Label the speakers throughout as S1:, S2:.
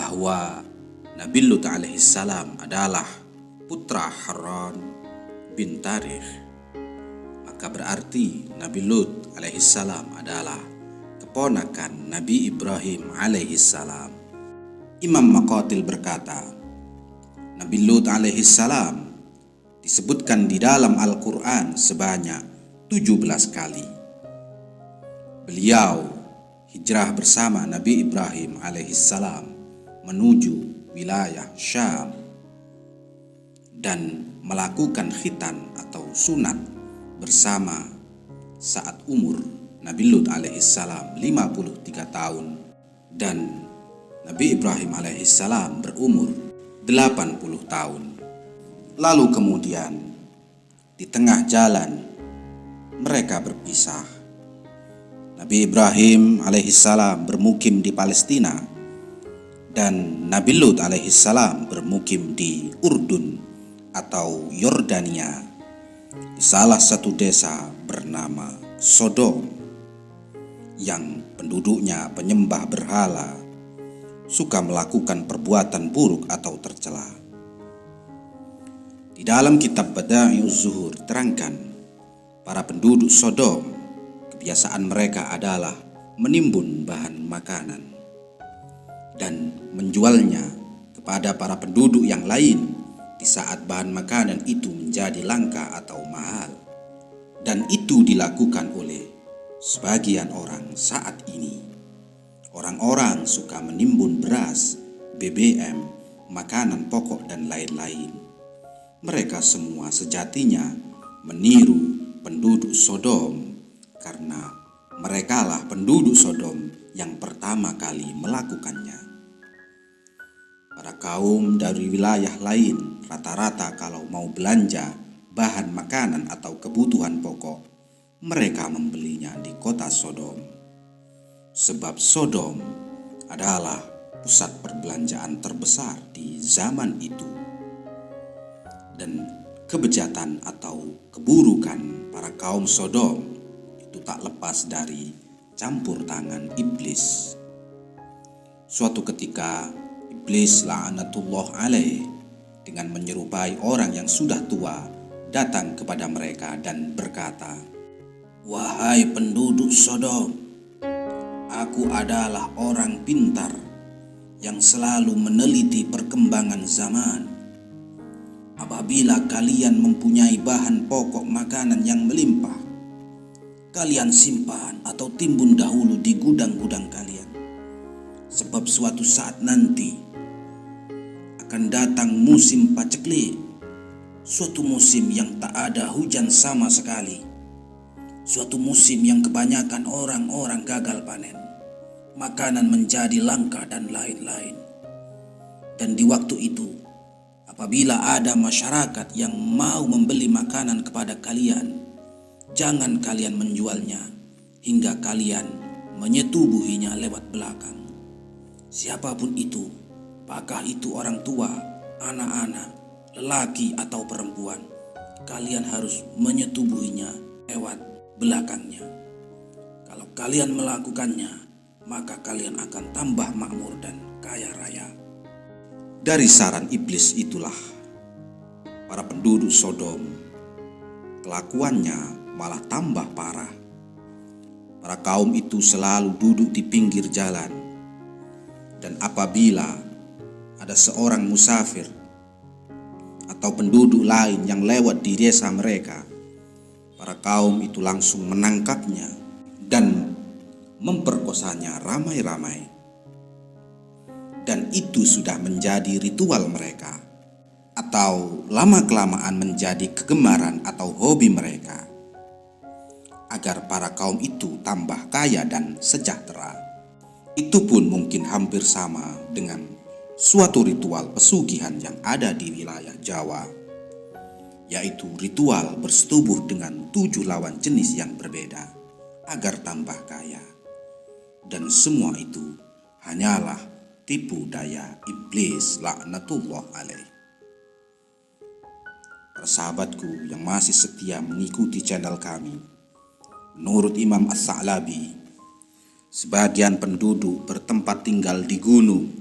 S1: bahwa Nabi Lut alaihissalam adalah putra Haran bin Tarikh, maka berarti Nabi Lut alaihissalam adalah keponakan Nabi Ibrahim alaihissalam. Imam Maqatil berkata, Nabi Lut alaihissalam disebutkan di dalam Al-Quran sebanyak 17 kali. Beliau hijrah bersama Nabi Ibrahim alaihissalam menuju wilayah Syam dan melakukan khitan atau sunat bersama saat umur Nabi Lut alaihissalam 53 tahun dan Nabi Ibrahim alaihissalam berumur 80 tahun. Lalu kemudian di tengah jalan mereka berpisah. Nabi Ibrahim alaihissalam bermukim di Palestina dan Nabi Lut alaihissalam bermukim di Urdun atau Yordania, di salah satu desa bernama Sodom yang penduduknya penyembah berhala, suka melakukan perbuatan buruk atau tercela. Di dalam kitab Bada'i'uz Zuhur terangkan, para penduduk Sodom kebiasaan mereka adalah menimbun bahan makanan dan menjualnya kepada para penduduk yang lain di saat bahan makanan itu menjadi langka atau mahal. Dan itu dilakukan oleh sebagian orang saat ini. Orang-orang suka menimbun beras, BBM, makanan pokok dan lain-lain. Mereka semua sejatinya meniru penduduk Sodom karena merekalah penduduk Sodom yang pertama kali melakukannya. Para kaum dari wilayah lain rata-rata kalau mau belanja bahan makanan atau kebutuhan pokok, mereka membelinya di kota Sodom. Sebab Sodom adalah pusat perbelanjaan terbesar di zaman itu. Dan kebejatan atau keburukan para kaum Sodom itu tak lepas dari campur tangan iblis. Suatu ketika iblis la'anatullah alaih dengan menyerupai orang yang sudah tua datang kepada mereka dan berkata, "Wahai penduduk Sodom, aku adalah orang pintar yang selalu meneliti perkembangan zaman. Apabila kalian mempunyai bahan pokok makanan yang melimpah, kalian simpan atau timbun dahulu di gudang-gudang kalian. Sebab suatu saat nanti akan datang musim paceklik, suatu musim yang tak ada hujan sama sekali, suatu musim yang kebanyakan orang-orang gagal panen, makanan menjadi langka dan lain-lain. Dan di waktu itu, apabila ada masyarakat yang mau membeli makanan kepada kalian, jangan kalian menjualnya hingga kalian menyetubuhinya lewat belakang. Siapapun itu, apakah itu orang tua, anak-anak, lelaki atau perempuan, kalian harus menyetubuhinya lewat belakangnya. Kalau kalian melakukannya, maka kalian akan tambah makmur dan kaya raya." Dari saran iblis itulah para penduduk Sodom kelakuannya malah tambah parah. Para kaum itu selalu duduk di pinggir jalan, dan apabila ada seorang musafir atau penduduk lain yang lewat di desa mereka, para kaum itu langsung menangkapnya dan memperkosanya ramai-ramai. Dan itu sudah menjadi ritual mereka, atau lama-kelamaan menjadi kegemaran atau hobi mereka, agar para kaum itu tambah kaya dan sejahtera. Itu pun mungkin hampir sama dengan suatu ritual pesugihan yang ada di wilayah Jawa, yaitu ritual bersetubuh dengan 7 lawan jenis yang berbeda agar tambah kaya. Dan semua itu hanyalah tipu daya iblis laknatullah alaih. Para sahabatku yang masih setia mengikuti channel kami, menurut Imam As-Sa'labi, sebagian penduduk bertempat tinggal di gunung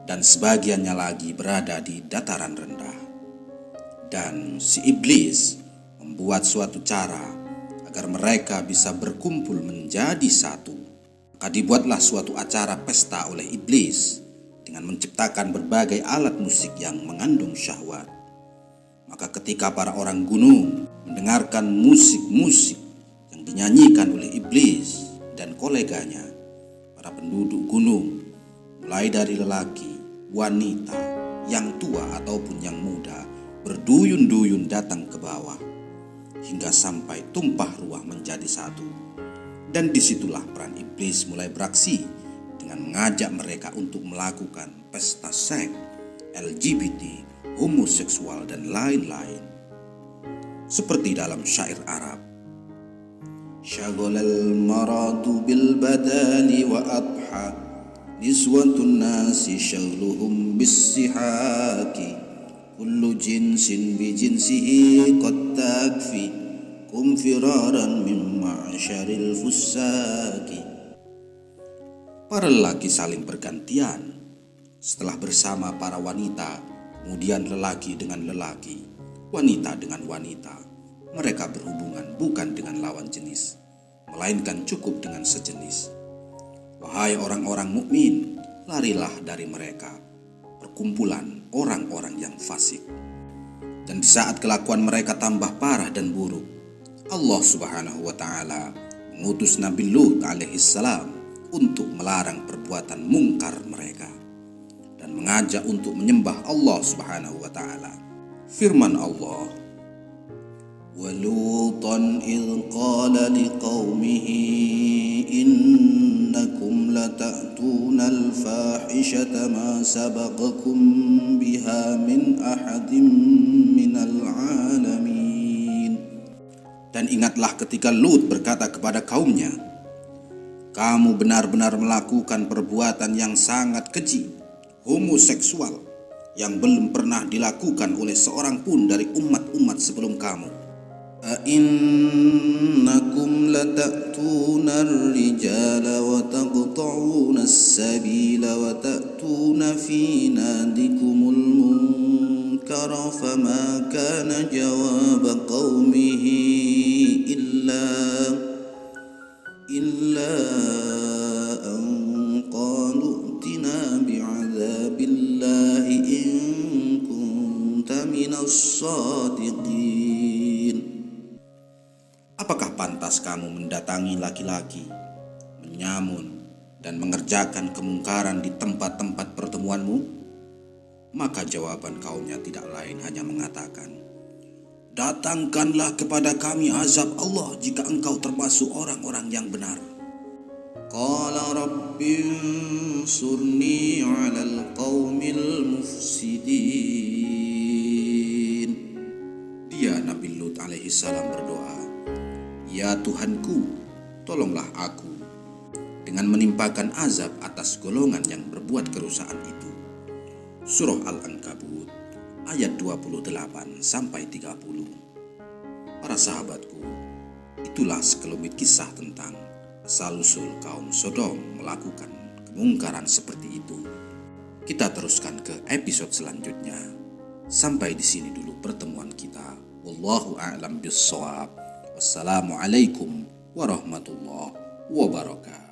S1: dan sebagiannya lagi berada di dataran rendah. Dan si iblis membuat suatu cara agar mereka bisa berkumpul menjadi satu. Maka dibuatlah suatu acara pesta oleh iblis dengan menciptakan berbagai alat musik yang mengandung syahwat. Maka ketika para orang gunung mendengarkan musik-musik yang dinyanyikan oleh iblis dan koleganya, para penduduk gunung, mulai dari lelaki, wanita, yang tua ataupun yang muda, berduyun-duyun datang ke bawah hingga sampai tumpah ruah menjadi satu. Dan disitulah peran iblis mulai beraksi dengan mengajak mereka untuk melakukan pesta seks, LGBT, homoseksual dan lain-lain. Seperti dalam syair Arab, Syaghalal maradu bil badali wa adha niswatun nasi syagluhum bis sihaki kullu jinsin bi jinsihi qad takfi kum firaran min ma'syaril fusaki. Para lelaki saling bergantian setelah bersama para wanita, kemudian lelaki dengan lelaki, wanita dengan wanita. Mereka berhubungan bukan dengan lawan jenis, melainkan cukup dengan sejenis. Wahai orang-orang mukmin, larilah dari mereka, perkumpulan orang-orang yang fasik. Dan di saat kelakuan mereka tambah parah dan buruk, Allah Subhanahu wa Ta'ala mengutus Nabi Lut alaihissalam untuk melarang perbuatan mungkar mereka dan mengajak untuk menyembah Allah Subhanahu wa Ta'ala. Firman Allah, وَلُوطًا إِذْ قَالَ لِقَوْمِهِ إِنَّكُمْ لَتَأْتُونَ الْفَاحِشَةَ مَا سَبَقَكُمْ بِهَا مِنْ أَحَدٍ مِنَ الْعَالَمِينَ. Dan ingatlah ketika Lut berkata kepada kaumnya, kamu benar-benar melakukan perbuatan yang sangat keji, homoseksual, yang belum pernah dilakukan oleh seorang pun dari umat-umat sebelum kamu. أَإِنَّكُمْ لَتَأْتُونَ الرِّجَالَ وَتَقْطَعُونَ السَّبِيلَ وَتَأْتُونَ فِي نَادِكُمُ الْمُنكَرَ فَمَا كَانَ جَوَابَ قَوْمِهِ إِلَّا أَنْ قَالُوا ائْتِنَا بِعَذَابِ اللَّهِ إِنْ كُنْتَ مِنَ الصَّادِقِينَ. Apakah pantas kamu mendatangi laki-laki, menyamun, dan mengerjakan kemungkaran di tempat-tempat pertemuanmu? Maka jawaban kaumnya tidak lain hanya mengatakan, datangkanlah kepada kami azab Allah jika engkau termasuk orang-orang yang benar. Qala rabbinsurni 'alal qaumil mufsidin. Dia Nabi Lut alaihissalam berdoa, ya Tuhanku, tolonglah aku dengan menimpakan azab atas golongan yang berbuat kerusakan itu. Surah Al-Ankabut ayat 28-30. Para sahabatku, itulah sekelumit kisah tentang asal-usul kaum Sodom melakukan kemungkaran seperti itu. Kita teruskan ke episode selanjutnya. Sampai di sini dulu pertemuan kita. Wallahu a'lam bissawab. Wassalamualaikum warahmatullahi wabarakatuh.